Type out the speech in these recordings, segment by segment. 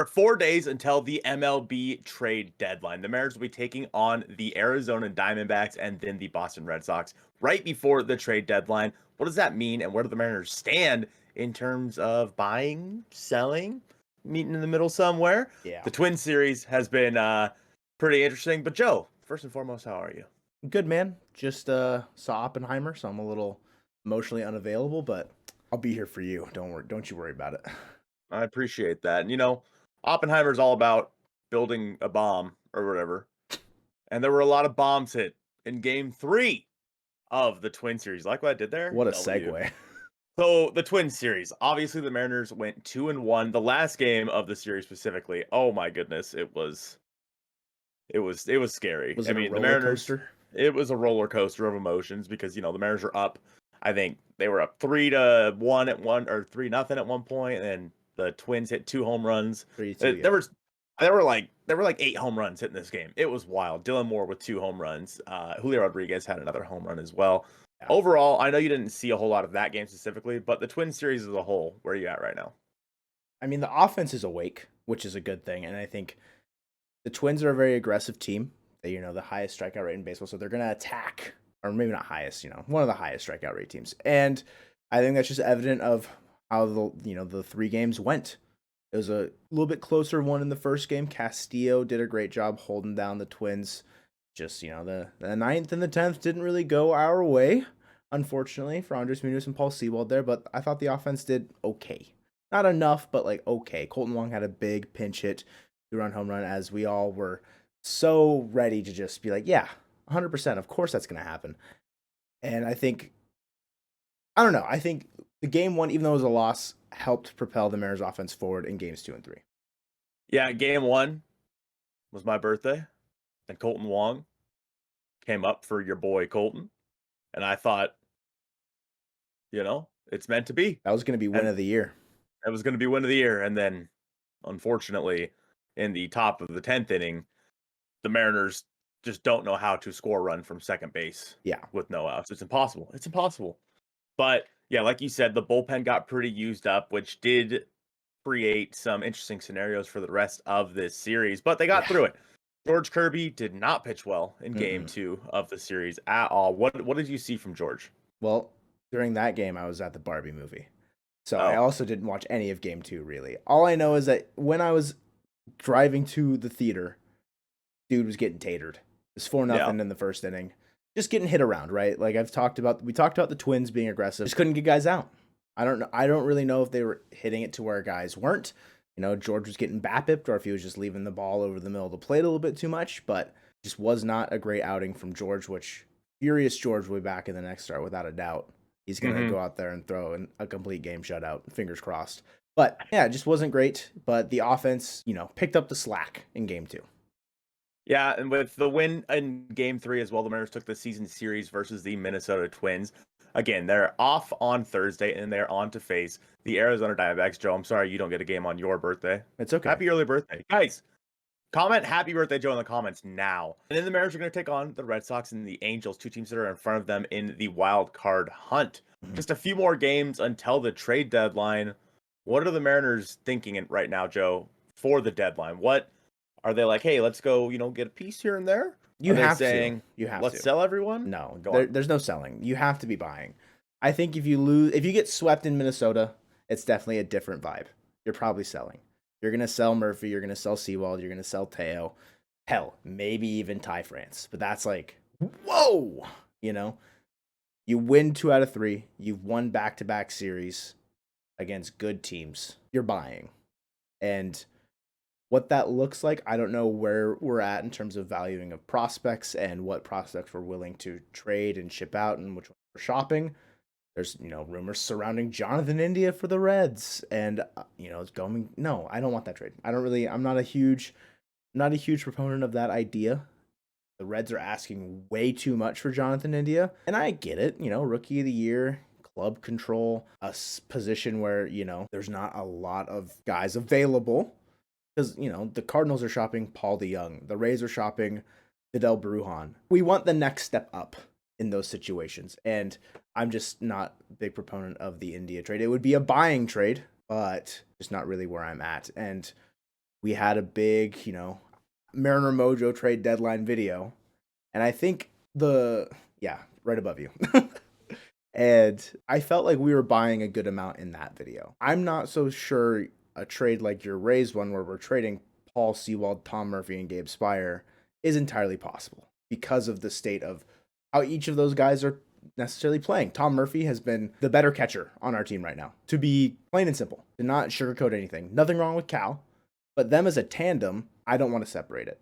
are 4 days until the MLB trade deadline. The Mariners will be taking on the Arizona Diamondbacks and then the Boston Red Sox right before the trade deadline. What does that mean, and where do the Mariners stand in terms of buying, selling, meeting in the middle somewhere? Yeah. The Twin Series has been pretty interesting. But Joe, first and foremost, how are you? Good, man. Just saw Oppenheimer, so I'm a little emotionally unavailable, but I'll be here for you. Don't you worry about it. I appreciate that. And Oppenheimer's all about building a bomb or whatever. And there were a lot of bombs hit in game 3 of the Twin Series. Like what I did there? What a W. segue. So the Twin Series, obviously the Mariners went 2-1. The last game of the series specifically, oh my goodness, it was scary. Was I it a mean, the roller Mariners, coaster? it was a roller coaster of emotions because the Mariners are up. I think they were up 3-1 at one or 3-0 at one point, and the Twins hit 2 home runs. 3-2, There yeah. was there were like 8 home runs hit in this game. It was wild. Dylan Moore with 2 home runs. Julio Rodriguez had another home run as well. Yeah. Overall, I know you didn't see a whole lot of that game specifically, but the Twin Series as a whole, where are you at right now? I mean, the offense is awake, which is a good thing, and I think the Twins are a very aggressive team. They, the highest strikeout rate in baseball, so they're going to attack, or maybe not highest, one of the highest strikeout rate teams. And I think that's just evident of how the 3 games went. It was a little bit closer one in the first game. Castillo did a great job holding down the Twins. Just, the 9th and the 10th didn't really go our way, unfortunately, for Andres Munoz and Paul Sewald there, but I thought the offense did okay. Not enough, but okay. Colton Wong had a big pinch hit, 2-run home run, as we all were so ready to just be like, yeah, 100%, of course that's going to happen. And I think the game 1, even though it was a loss, helped propel the Mariners offense forward in games 2 and 3. Yeah, game 1 was my birthday, and Colton Wong came up for your boy Colton, and I thought, it's meant to be. That was going to be win And of the year. it was going to be win of the year, and then, unfortunately, in the top of the 10th inning, the Mariners just don't know how to score a run from second base. Yeah. With no outs. It's impossible. It's impossible. But yeah, like you said, the bullpen got pretty used up, which did create some interesting scenarios for the rest of this series. But they got through it. George Kirby did not pitch well in game 2 of the series at all. What did you see from George? Well, during that game, I was at the Barbie movie. So I also didn't watch any of game 2, really. All I know is that when I was driving to the theater, dude was getting tatered. It was 4-0 in the first inning. Just getting hit around, right? Like we talked about the Twins being aggressive. Just couldn't get guys out. I don't really know if they were hitting it to where guys weren't. George was getting BAPIP'd or if he was just leaving the ball over the middle of the plate a little bit too much, but just was not a great outing from George, which furious George will be back in the next start without a doubt. He's going to go out there and throw a complete game shutout, fingers crossed. But yeah, it just wasn't great, but the offense, picked up the slack in game 2. Yeah, and with the win in game 3 as well, the Mariners took the season series versus the Minnesota Twins. Again, they're off on Thursday, and they're on to face the Arizona Diamondbacks. Joe, I'm sorry you don't get a game on your birthday. It's okay. Happy early birthday. Guys, comment happy birthday, Joe, in the comments now. And then the Mariners are going to take on the Red Sox and the Angels, 2 teams that are in front of them in the wild card hunt. Just a few more games until the trade deadline. What are the Mariners thinking right now, Joe, for the deadline? What are they like, hey, let's go, get a piece here and there? You have to. Let's sell everyone? No, there's no selling. You have to be buying. I think if you get swept in Minnesota, it's definitely a different vibe. You're probably selling. You're going to sell Murphy. You're going to sell Sewald. You're going to sell Teo. Hell, maybe even Ty France. But that's like, whoa! You win 2 out of 3. You've won back-to-back series against good teams. You're buying. And what that looks like, I don't know where we're at in terms of valuing of prospects and what prospects we're willing to trade and ship out and which ones we're shopping. There's, rumors surrounding Jonathan India for the Reds, and it's going. No, I don't want that trade. I'm not a huge proponent of that idea. The Reds are asking way too much for Jonathan India, and I get it. Rookie of the year, club control, a position where there's not a lot of guys available. Because, the Cardinals are shopping Paul DeYoung. The Rays are shopping Fidel Brujan. We want the next step up in those situations. And I'm just not a big proponent of the India trade. It would be a buying trade, but just not really where I'm at. And We had a big, Mariner Mojo trade deadline video. And I think right above you. And I felt like we were buying a good amount in that video. I'm not so sure a trade like your Rays one, where we're trading Paul Sewald, Tom Murphy, and Gabe Spire, is entirely possible because of the state of how each of those guys are necessarily playing. Tom Murphy has been the better catcher on our team right now, to be plain and simple, to not sugarcoat anything. Nothing wrong with Cal, but them as a tandem, I don't want to separate it.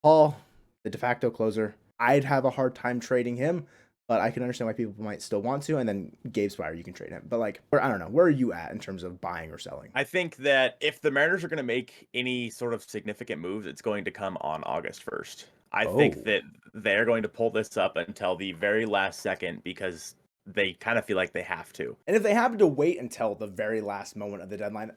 Paul, the de facto closer, I'd have a hard time trading him, but I can understand why people might still want to. And then Gabe Spire, you can trade him. But I don't know, where are you at in terms of buying or selling? I think that if the Mariners are going to make any sort of significant moves, it's going to come on August 1st. I think that they're going to pull this up until the very last second because they kind of feel like they have to. And if they happen to wait until the very last moment of the deadline,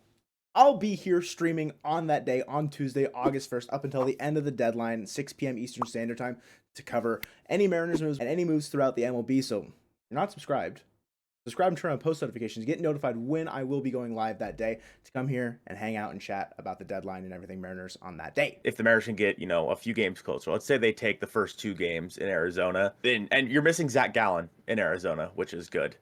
I'll be here streaming on that day, on Tuesday, August 1st, up until the end of the deadline, 6 p.m. Eastern Standard Time, to cover any Mariners moves and any moves throughout the MLB. So if you're not subscribed, subscribe and turn on post notifications. Get notified when I will be going live that day to come here and hang out and chat about the deadline and everything Mariners on that day. If the Mariners can get, a few games closer, let's say they take the first 2 games in Arizona, and you're missing Zach Gallen in Arizona, which is good.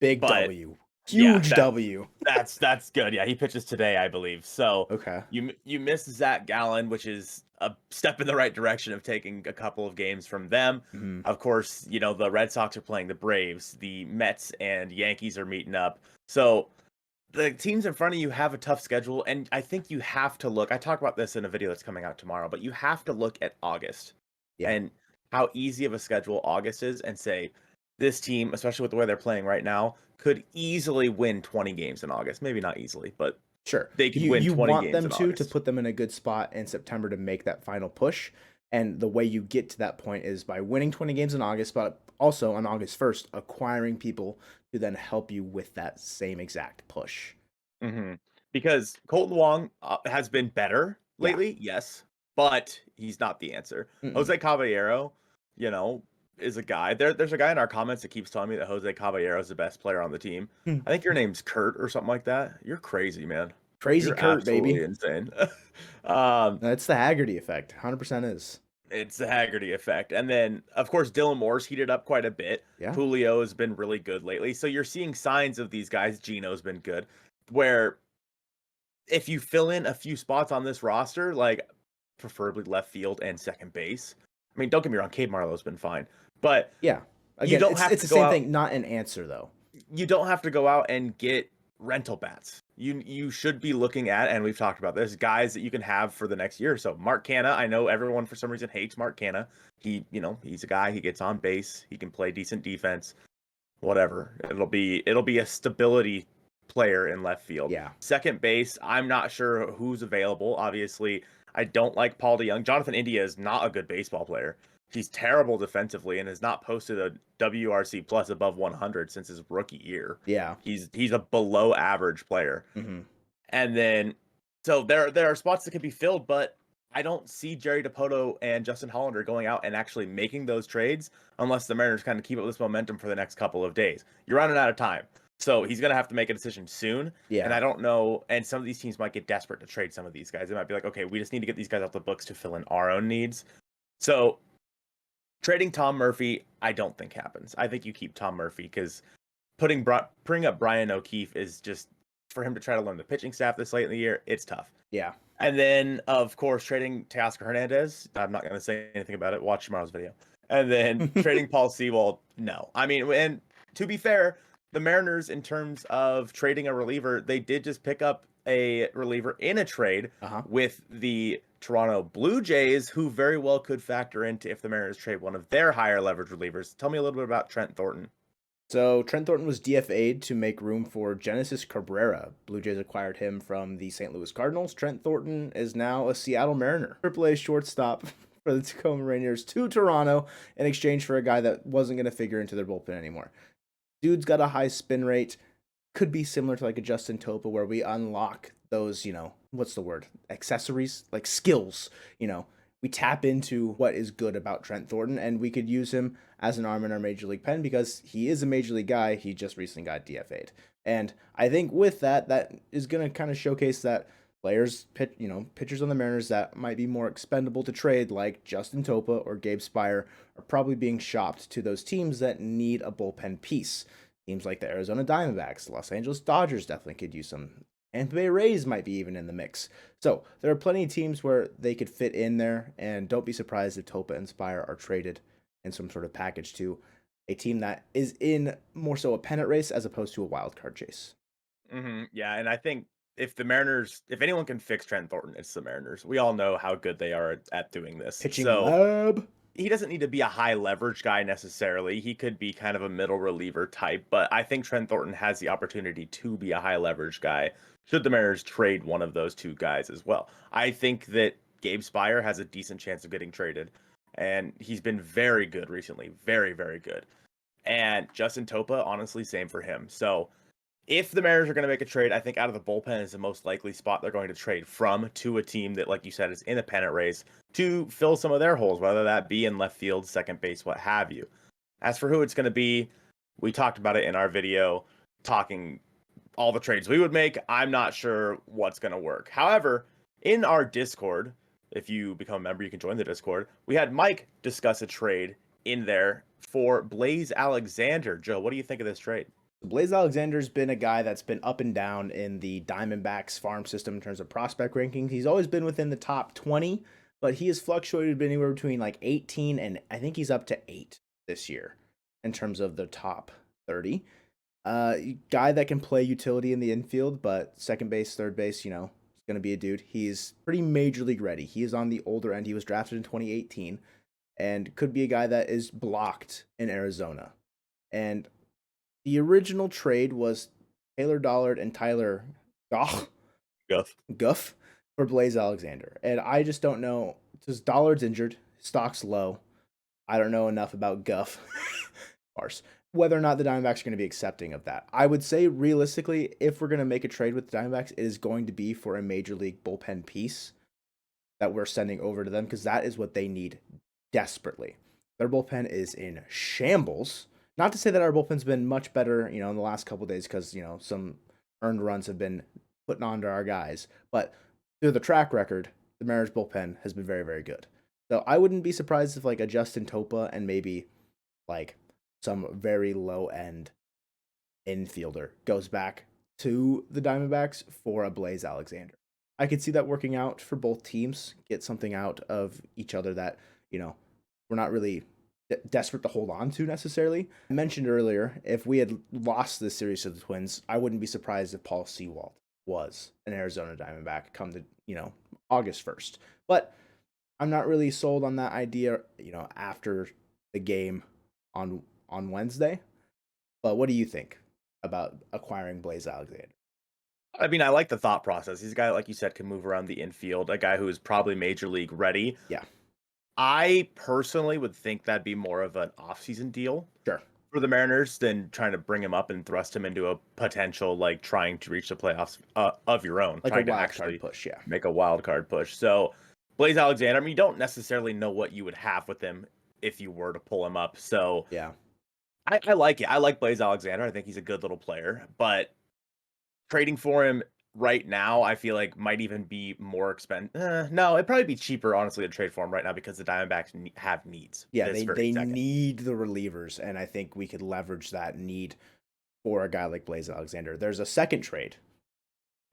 Big W. Huge W. That's good. Yeah, he pitches today, I believe. So okay, you miss Zach Gallen, which is a step in the right direction of taking a couple of games from them. Mm-hmm. Of course, the Red Sox are playing the Braves, the Mets and Yankees are meeting up. So the teams in front of you have a tough schedule, and I think you have to look. I talk about this in a video that's coming out tomorrow, but you have to look at August and how easy of a schedule August is, and say this team, especially with the way they're playing right now, could easily win 20 games in August. Maybe not easily, but sure, they could win 20 games in August. You want them to put them in a good spot in September to make that final push. And the way you get to that point is by winning 20 games in August, but also on August 1st, acquiring people to then help you with that same exact push. Mm-hmm. Because Colton Wong has been better lately, yes, but he's not the answer. Jose Caballero, is a guy. There's a guy in our comments that keeps telling me that Jose Caballero is the best player on the team. I think your name's Kurt or something like that. You're crazy, man. Crazy Kurt, baby. Insane. That's the Haggerty effect. 100% is. It's the Haggerty effect. And then, of course, Dylan Moore's heated up quite a bit. Yeah. Julio has been really good lately. So you're seeing signs of these guys. Gino's been good. Where if you fill in a few spots on this roster, like preferably left field and second base. I mean, don't get me wrong, Cade Marlowe's been fine. But yeah, again, you don't it's the same thing, not an answer though. You don't have to go out and get rental bats. You should be looking at, and we've talked about this, guys that you can have for the next year or so. Mark Canha, I know everyone for some reason hates Mark Canha. He's a guy, he gets on base, he can play decent defense, whatever. It'll be a stability player in left field. Yeah. Second base, I'm not sure who's available. Obviously, I don't like Paul DeYoung. Jonathan India is not a good baseball player. He's terrible defensively and has not posted a WRC plus above 100 since his rookie year. Yeah. He's a below average player. Mm-hmm. And then, so there are spots that can be filled, but I don't see Jerry DiPoto and Justin Hollander going out and actually making those trades unless the Mariners kind of keep up this momentum for the next couple of days. You're running out of time. So he's going to have to make a decision soon. Yeah. And I don't know. And some of these teams might get desperate to trade some of these guys. They might be like, okay, we just need to get these guys off the books to fill in our own needs. So trading Tom Murphy, I don't think happens. I think you keep Tom Murphy because bringing up Brian O'Keefe is just, for him to try to learn the pitching staff this late in the year, it's tough. Yeah. And then, of course, trading Teoscar Hernandez. I'm not going to say anything about it. Watch tomorrow's video. And then trading Paul Sewald, no. I mean, and to be fair, the Mariners, in terms of trading a reliever, they did just pick up a reliever in a trade with the Toronto Blue Jays, who very well could factor into if the Mariners trade one of their higher leverage relievers. Tell me a little bit about Trent Thornton. So Trent Thornton was DFA'd to make room for Genesis Cabrera. Blue Jays acquired him from the St. Louis Cardinals. Trent Thornton is now a Seattle Mariner. AAA shortstop for the Tacoma Rainiers to Toronto in exchange for a guy that wasn't going to figure into their bullpen anymore. Dude's got a high spin rate. Could be similar to like a Justin Topa where we unlock those, what's the word? Accessories? Like skills, We tap into what is good about Trent Thornton, and we could use him as an arm in our Major League pen because he is a Major League guy. He just recently got DFA'd. And I think with that is going to kind of showcase that pitchers on the Mariners that might be more expendable to trade, like Justin Topa or Gabe Spire, are probably being shopped to those teams that need a bullpen piece. Teams like the Arizona Diamondbacks, Los Angeles Dodgers definitely could use some. Tampa Bay Rays might be even in the mix. So there are plenty of teams where they could fit in there, and don't be surprised if Topa and Spire are traded in some sort of package to a team that is in more so a pennant race as opposed to a wild card chase. Yeah, and I think if anyone can fix Trent Thornton, it's the Mariners. We all know how good they are at doing this. Pitching So lab. he doesn't need to be a high leverage guy necessarily. He could be kind of a middle reliever type, but I think Trent Thornton has the opportunity to be a high leverage guy should the Mariners trade one of those two guys as well. I think that Gabe Spire has a decent chance of getting traded, and he's been very good recently. Very, very good. And Justin Topa, honestly, same for him. So if the Mariners are going to make a trade, I think out of the bullpen is the most likely spot they're going to trade from to a team that, like you said, is in a pennant race to fill some of their holes, whether that be in left field, second base, what have you. As for who it's going to be, we talked about it in our video, talking all the trades we would make. I'm not sure what's going to work. However, in our Discord, if you become a member, you can join the Discord. We had Mike discuss a trade in there for Blaze Alexander. Joe, what do you think of this trade? Blaze Alexander's been a guy that's been up and down in the Diamondbacks farm system in terms of prospect rankings. He's always been within the top 20, but he has fluctuated anywhere between like 18 and I think he's up to 8 this year in terms of the top 30. Guy that can play utility in the infield, but second base, third base, is going to be a dude. He's pretty major league ready. He is on the older end. He was drafted in 2018 and could be a guy that is blocked in Arizona. And the original trade was Taylor Dollard and Tyler Guff for Blaze Alexander. And I just don't know, because Dollard's injured, stock's low. I don't know enough about Guff, whether or not the Diamondbacks are going to be accepting of that. I would say realistically, if we're going to make a trade with the Diamondbacks, it is going to be for a major league bullpen piece that we're sending over to them, because that is what they need desperately. Their bullpen is in shambles. Not to say that our bullpen's been much better, in the last couple of days, because, some earned runs have been put onto our guys. But through the track record, the Mariners bullpen has been very, very good. So I wouldn't be surprised if like a Justin Topa and maybe like some very low end infielder goes back to the Diamondbacks for a Blaze Alexander. I could see that working out for both teams, get something out of each other that, we're not really desperate to hold on to necessarily. I mentioned earlier, if we had lost this series to the Twins, I wouldn't be surprised if Paul Sewald was an Arizona Diamondback come to, August 1st. But I'm not really sold on that idea, after the game on Wednesday. But what do you think about acquiring Blaze Alexander? I mean, I like the thought process. He's a guy, like you said, can move around the infield, a guy who is probably major league ready. Yeah. I personally would think that'd be more of an offseason deal Sure. for the Mariners than trying to bring him up and thrust him into a potential, like, trying to reach the playoffs of your own. Like trying a to wild actually card push, yeah. make a wild card push. So, Blaze Alexander, I mean, you don't necessarily know what you would have with him if you were to pull him up. So, yeah, I like it. I like Blaze Alexander. I think he's a good little player. But trading for him right now, I feel like might even be more expensive. No, it'd probably be cheaper, honestly, to trade for him right now because the Diamondbacks have needs. Yeah, they need the relievers, and I think we could leverage that need for a guy like Blaze Alexander. There's a second trade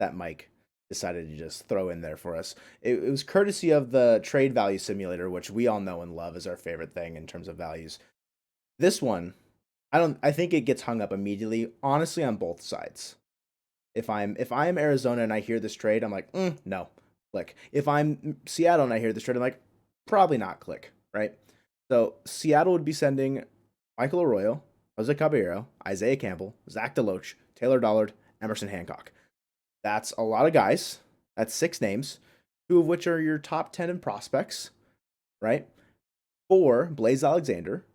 that Mike decided to just throw in there for us. It was courtesy of the trade value simulator, which we all know and love is our favorite thing in terms of values. This one, I think it gets hung up immediately, honestly, on both sides. If I'm Arizona and I hear this trade, I'm like, no, click. If I'm Seattle and I hear this trade, I'm like, probably not, click, right? So Seattle would be sending Michael Arroyo, Jose Caballero, Isaiah Campbell, Zach DeLoach, Taylor Dollard, Emerson Hancock. That's a lot of guys. That's 6 names, 2 of which are your top 10 in prospects, right? 4, Blaze Alexander.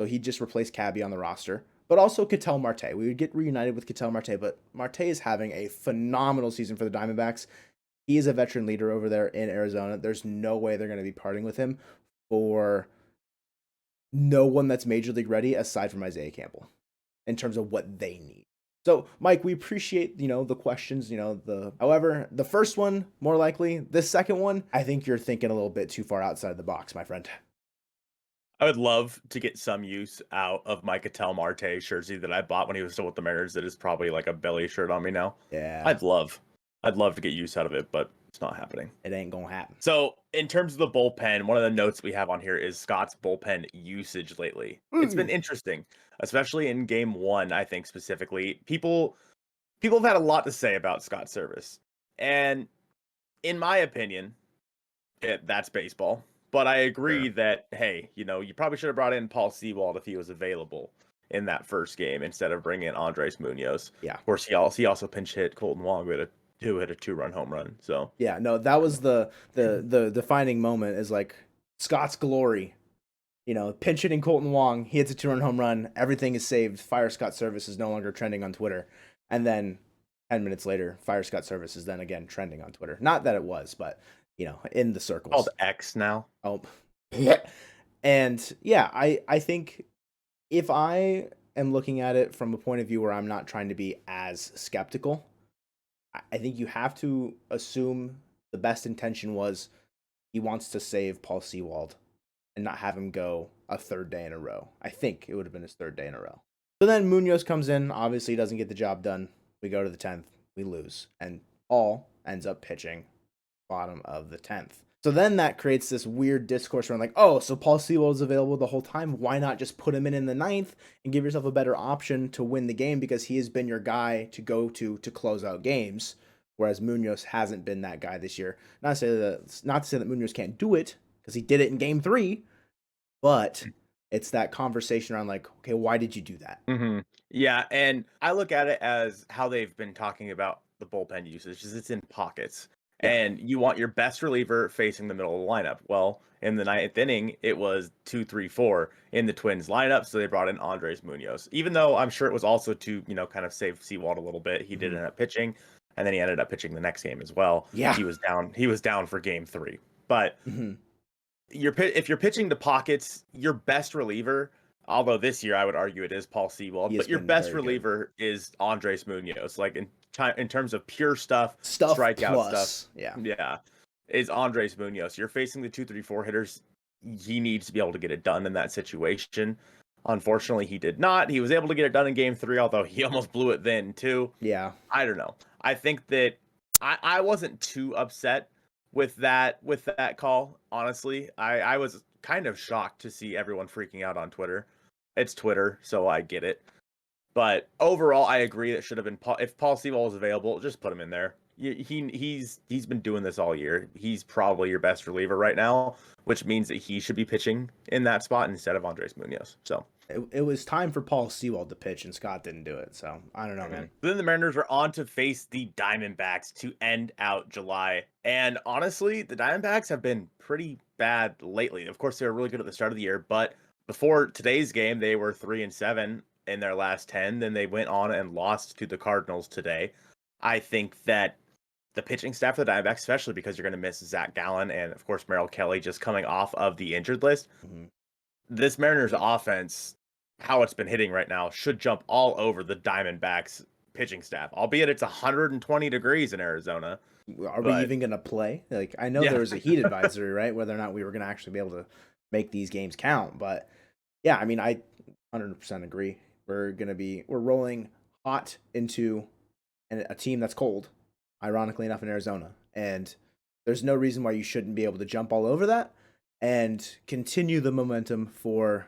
So he just replaced Cabby on the roster. But also Ketel Marte. We would get reunited with Ketel Marte, but Marte is having a phenomenal season for the Diamondbacks. He is a veteran leader over there in Arizona. There's no way they're going to be parting with him for no one that's major league ready aside from Isaiah Campbell in terms of what they need. So, Mike, we appreciate, the questions, however, the first one, more likely. This second one, I think you're thinking a little bit too far outside the box, my friend. I would love to get some use out of my Ketel Marte jersey that I bought when he was still with the Mariners. That is probably like a belly shirt on me now. Yeah, I'd love to get use out of it, but it's not happening. it ain't gonna happen. So, in terms of the bullpen, one of the notes we have on here is Scott's bullpen usage lately. It's been interesting, especially in game one, I think specifically. People have had a lot to say about Scott's service. And in my opinion, that's baseball. But I agree that, hey, you probably should have brought in Paul Sewald if he was available in that first game instead of bringing in Andres Munoz. Yeah. Of course, he also pinch hit Colton Wong who hit a 2-run home run. So yeah, no, that was the defining moment is like Scott's glory. Pinch hitting Colton Wong, he hits a 2-run home run, everything is saved. Fire Scott Service is no longer trending on Twitter. And then 10 minutes later, Fire Scott Service is then again trending on Twitter. Not that it was, but in the circles. Called X now. Oh. And yeah, I think if I am looking at it from a point of view where I'm not trying to be as skeptical, I think you have to assume the best intention was he wants to save Paul Sewald and not have him go a third day in a row. I think it would have been his third day in a row. So then Munoz comes in, obviously doesn't get the job done. We go to the 10th, we lose, and Paul ends up pitching bottom of the 10th. So then that creates this weird discourse around like, oh, so Paul Sewald is available the whole time. Why not just put him in the 9th and give yourself a better option to win the game because he has been your guy to go to close out games, whereas Munoz hasn't been that guy this year. Not to say that Munoz can't do it because he did it in game 3, but it's that conversation around like, okay, why did you do that? Mm-hmm. Yeah, and I look at it as how they've been talking about the bullpen usage is it's in pockets. Yeah. And you want your best reliever facing the middle of the lineup. Well, in the 9th inning, it was 2-3-4 in the Twins lineup, so they brought in Andres Munoz. Even though I'm sure it was also to, kind of save Sewald a little bit. He did end up pitching, and then he ended up pitching the next game as well. Yeah. He was down for game 3. But if you're pitching to pockets, your best reliever, although this year I would argue it is Paul Sewald, but your best reliever is Andres Munoz. Like in terms of pure strikeout plus, stuff, yeah, is Andres Munoz. You're facing the 2-3-4 hitters. He needs to be able to get it done in that situation. Unfortunately, he did not. He was able to get it done in game 3, although he almost blew it then too. Yeah, I don't know. I think that I wasn't too upset with that call. Honestly, I was kind of shocked to see everyone freaking out on Twitter. It's Twitter, so I get it. But overall, I agree that should have been if Paul Sewald was available, just put him in there. He's been doing this all year. He's probably your best reliever right now, which means that he should be pitching in that spot instead of Andres Munoz. So it was time for Paul Sewald to pitch, and Scott didn't do it. So I don't know, man. Then the Mariners were on to face the Diamondbacks to end out July. And honestly, the Diamondbacks have been pretty bad lately. Of course, they were really good at the start of the year, but before today's game, they were 3-7 in their last 10. Then they went on and lost to the Cardinals today. I think that the pitching staff of the Diamondbacks, especially because you're going to miss Zach Gallen and, of course, Merrill Kelly just coming off of the injured list. This Mariners offense, how it's been hitting right now, should jump all over the Diamondbacks pitching staff, albeit it's 120 degrees in Arizona. Are we even going to play? Like, I know there was a heat advisory, right? Whether or not we were going to actually be able to make these games count. But yeah, I mean, I 100% agree. We're rolling hot into a team that's cold, ironically enough, in Arizona. And there's no reason why you shouldn't be able to jump all over that and continue the momentum for,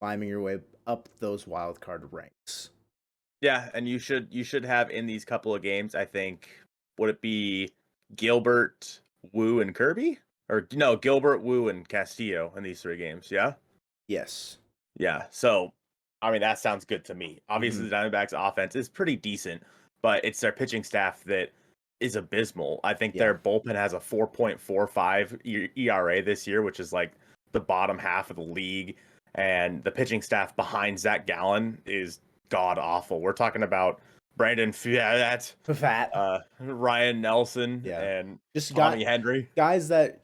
climbing your way up those wild card ranks. Yeah, and you should have in these couple of games, I think, would it be Gilbert, Wu, and Kirby? Or no, Gilbert, Wu, and Castillo in these 3 games, yeah? Yes. Yeah, so, I mean, that sounds good to me. Obviously, the Diamondbacks offense is pretty decent, but it's their pitching staff that is abysmal. I think their bullpen has a 4.45 ERA this year, which is like the bottom half of the league. And the pitching staff behind Zach Gallen is god awful. We're talking about Brandon Pfaadt, Ryan Nelson, and just Tommy Henry. Guys that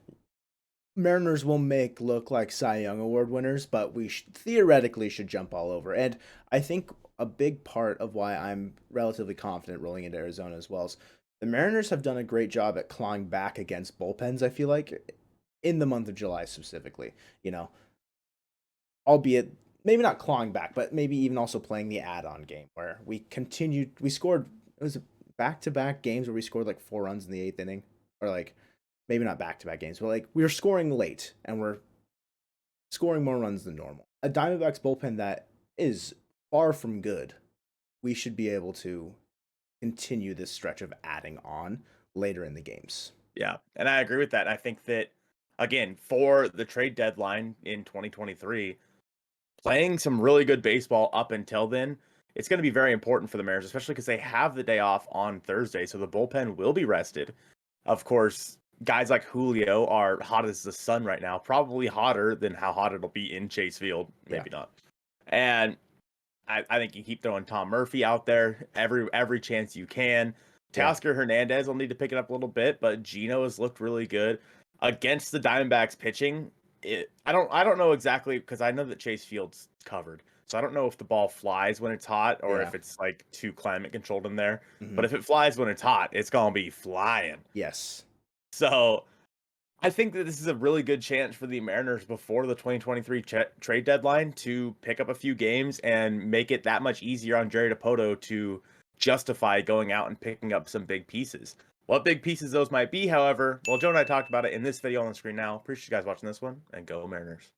Mariners will make look like Cy Young Award winners, but we theoretically should jump all over. And I think a big part of why I'm relatively confident rolling into Arizona as well. Is the Mariners have done a great job at clawing back against bullpens, I feel like, in the month of July specifically. You know, albeit maybe not clawing back, but maybe even also playing the add-on game where we scored, it was back-to-back games where we scored like 4 runs in the 8th inning, or like maybe not back-to-back games, but like we were scoring late and we're scoring more runs than normal. A Diamondbacks bullpen that is far from good. We should be able to continue this stretch of adding on later in the games. Yeah, and I agree with that. I think that, again, for the trade deadline in 2023, playing some really good baseball up until then, it's going to be very important for the Mariners, especially because they have the day off on Thursday, so the bullpen will be rested. Of course, guys like Julio are hot as the sun right now, probably hotter than how hot it'll be in Chase Field. Maybe not. And I think you keep throwing Tom Murphy out there every chance you can. Teoscar Hernandez will need to pick it up a little bit, but Gino has looked really good against the Diamondbacks pitching. I don't know exactly, because I know that Chase Field's covered, so I don't know if the ball flies when it's hot or if it's like too climate controlled in there. But if it flies when it's hot, it's gonna be flying. Yes. So I think that this is a really good chance for the Mariners before the 2023 trade deadline to pick up a few games and make it that much easier on Jerry Dipoto to justify going out and picking up some big pieces. What big pieces those might be, however, well, Joe and I talked about it in this video on the screen now. Appreciate you guys watching this one, and go Mariners.